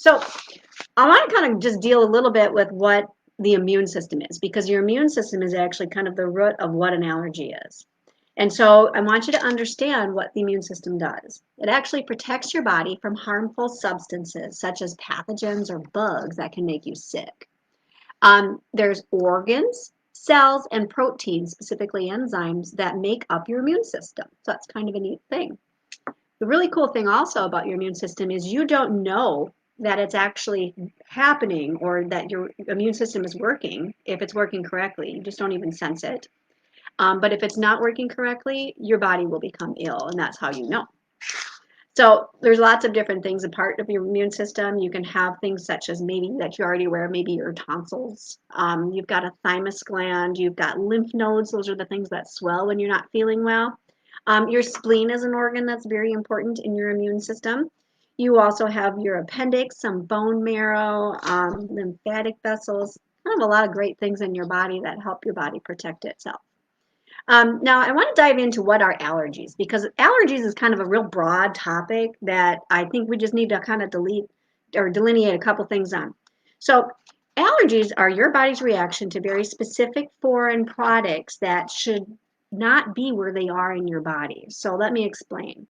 So I want to kind of just deal a little bit with what the immune system is, because your immune system is actually kind of the root of what an allergy is. And so I want you to understand what the immune system does. It actually protects your body from harmful substances such as pathogens or bugs that can make you sick. There's organs, cells, and proteins, specifically enzymes, that make up your immune system. So that's kind of a neat thing. The really cool thing also about your immune system is you don't know that it's actually happening or that your immune system is working if it's working correctly. You just don't even sense it. But if it's not working correctly, your body will become ill, and that's how you know. So there's lots of different things a part of your immune system. You can have things such as maybe that you're already aware, maybe your tonsils. You've got a thymus gland. You've got lymph nodes. Those are the things that swell when you're not feeling well. Your spleen is an organ that's very important in your immune system. You also have your appendix, some bone marrow, lymphatic vessels, kind of a lot of great things in your body that help your body protect itself. Now, I want to dive into what are allergies, because allergies is kind of a real broad topic that I think we just need to kind of delineate a couple things on. So, allergies are your body's reaction to very specific foreign products that should not be where they are in your body. So, let me explain.